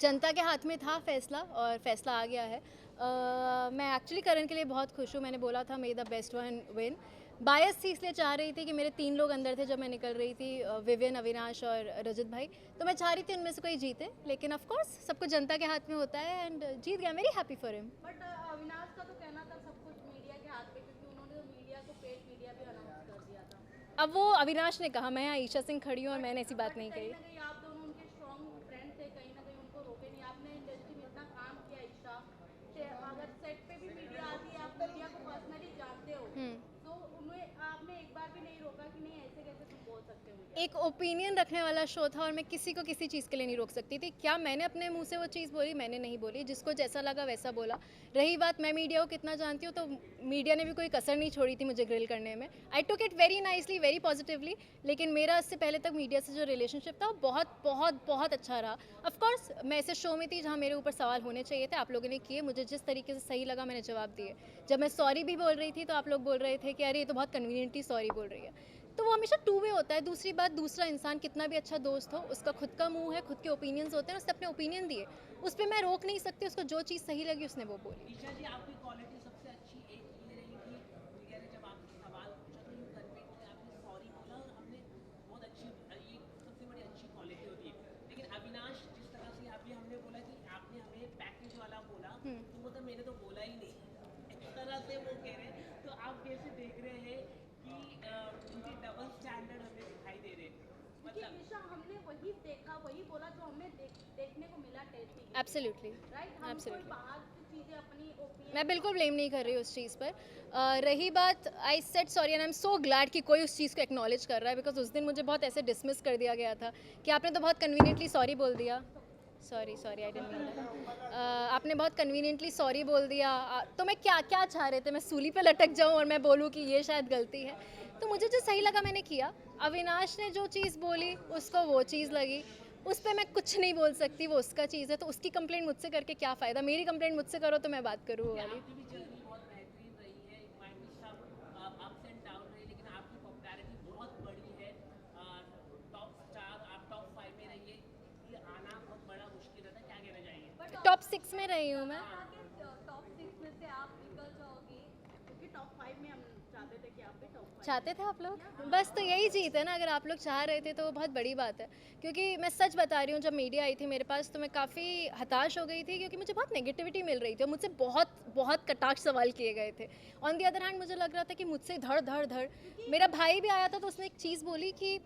जनता के हाथ में था फैसला और फैसला आ गया है। मैं एक्चुअली करण के लिए बहुत खुश हूँ। मैंने बोला था may the best one win. Bias थी इसलिए चाह रही थी कि मेरे 3 लोग अंदर थे जब मैं निकल रही थी, विविन, अविनाश और रजत भाई। तो मैं चाह रही थी उनमें से कोई जीते, लेकिन ऑफ कोर्स सब कुछ जनता के हाथ में होता है एंड जीत गया। Very happy for him. But Avinash का तो कहना था सब कुछ मीडिया के हाथ में, क्योंकि उन्होंने तो मीडिया को पेड मीडिया भी अनाउंस कर दिया था। अब वो अविनाश ने कहा, मैं यहाँ ईशा सिंह खड़ी हूँ और मैंने ऐसी बात नहीं कहीं कही। ना कहीं आप दोनों उनके स्ट्रॉन्ग फ्रेंड थे, कहीं ना कहीं उनको रोके नहीं। आपने इंडस्ट्री में इतना काम किया ईशा, अगर सेट पे भी मीडिया आती है, आप मीडिया को पर्सनली जानते हो, तो उन्हें आपने एक बार भी नहीं रोका कि नहीं ऐसे कैसे तुम बोल सकते हो। एक ओपिनियन रखने वाला शो था और मैं किसी को किसी चीज़ के लिए नहीं रोक सकती थी। क्या मैंने अपने मुंह से वो चीज़ बोली? मैंने नहीं बोली। जिसको जैसा लगा वैसा बोला। रही बात मैं मीडिया को कितना जानती हूँ, तो मीडिया ने भी कोई कसर नहीं छोड़ी थी मुझे ग्रिल करने में। I took it very nicely, very positively. लेकिन मेरा इससे पहले तक मीडिया से जो रिलेशनशिप था वो बहुत बहुत बहुत अच्छा रहा। ऑफकोर्स मैं ऐसे शो में थी जहाँ मेरे ऊपर सवाल होने चाहिए थे, आप लोगों ने किए। मुझे जिस तरीके से सही लगा मैंने जवाब दिए। जब मैं सॉरी भी बोल रही थी तो आप लोग बोल रहे थे कि अरे ये तो बहुत कन्वीनियंटली सॉरी बोल रही है। तो वो हमेशा टू वे होता है। दूसरी बात, दूसरा इंसान कितना भी अच्छा दोस्त हो, उसका खुद का मुंह है, खुद के ओपिनियंस होते हैं, उसने अपने ओपिनियन दिए, उस पर मैं रोक नहीं सकती। उसको जो चीज़ सही लगी उसने वो बोली। ईशा जी, आपकी क्वालिटी सबसे अच्छी एक ये रही कि मीडिया ने जब आपसे सवाल पूछा तो यू कन्वे थे, आपने सॉरी बोला और हमने बहुत अच्छी, ये सबसे बड़ी अच्छी क्वालिटी होती है। लेकिन अविनाश, जिस तरह से अभी हमने बोला कि आपने हमें पैकेज वाला बोला, तो वो तो मैंने तो बोला ही नहीं, इस तरह से वो कह रहे हैं। तो आप कैसे देख रहे हैं कि उनके डबल स्टैंडर्ड हमें दिखाई दे रहे हैं? मतलब ईशा, हमने वही देखा, वही बोला जो हमें देखने को मिला टेस्टी। एब्सोल्युटली, राइट, हम कोई एब्सोल्युटली। बाहर की चीजें अपनी ओपिनियन। मैं बिल्कुल ब्लेम नहीं कर रही उस चीज़ पर। रही बात, I said sorry and I am so glad कि कोई उस चीज़ को एक्नॉलेज कर रहा है, बिकॉज उस दिन मुझे बहुत ऐसे डिसमिस कर दिया गया था कि आपने तो बहुत कन्वीनियंटली सॉरी बोल दिया। Sorry sorry, I didn't mean that. आपने बहुत कन्वीनियंटली सॉरी बोल दिया। तो मैं क्या क्या चाह रहे थे? मैं सूली पे लटक जाऊं और मैं बोलूं कि ये शायद गलती है? तो मुझे जो सही लगा मैंने किया। अविनाश ने जो चीज़ बोली उसको वो चीज़ लगी, उस पर मैं कुछ नहीं बोल सकती, वो उसका चीज़ है। तो उसकी कंप्लेंट मुझसे करके क्या फ़ायदा? मेरी कंप्लेंट मुझसे करो तो मैं बात करूँ वो वाली। आपकी भी जर्नी बहुत बेहतरीन रही है, माइंड में सब अप्स एंड डाउन रही, लेकिन आपकी पॉपुलैरिटी बहुत बड़ी है। टॉप स्टार, आप टॉप 5 में रहिए, ये आना बहुत बड़ा मुश्किल रहता है। क्या कहना चाहिए? टॉप 6 में रही हूँ मैं। टॉप 6 में से आप निकल जाओगी, क्योंकि टॉप 5 में हम चाहते थे कि आप भी टॉप 5। चाहते थे आप लोग? बस तो यही जीत है ना। अगर आप लोग चाह रहे थे तो वो बहुत बड़ी बात है। क्योंकि मैं सच बता रही हूँ, जब मीडिया आई थी मेरे पास तो मैं काफ़ी हताश हो गई थी, क्योंकि मुझे बहुत नेगेटिविटी मिल रही थी और मुझसे बहुत बहुत कटाक्ष सवाल किए गए थे। ऑन दी अदर हैंड मुझे लग रहा था कि मुझसे धड़ धड़ धड़। मेरा भाई भी आया था तो उसने एक चीज़ बोली कि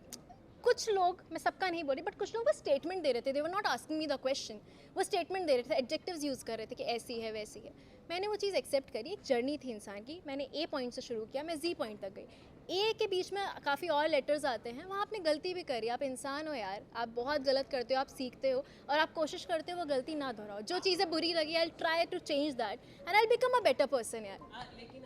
कुछ लोग, मैं सबका नहीं बोली, बट कुछ लोग बस स्टेटमेंट दे रहे थे। They were not asking me the question. वो स्टेटमेंट दे रहे थे, एडजेक्टिव्स यूज़ कर रहे थे कि ऐसी है वैसी है। मैंने वो चीज़ एक्सेप्ट करी। एक जर्नी थी इंसान की। मैंने ए पॉइंट से शुरू किया, मैं जी पॉइंट तक गई। ए के बीच में काफ़ी और लेटर्स आते हैं, वहाँ आपने गलती भी करी। आप इंसान हो यार, आप बहुत गलत करते हो, आप सीखते हो और आप कोशिश करते हो वो गलती ना दोहराओ। जो चीज़ें बुरी लगी, I try to change that and I become a better person यार। लेकिन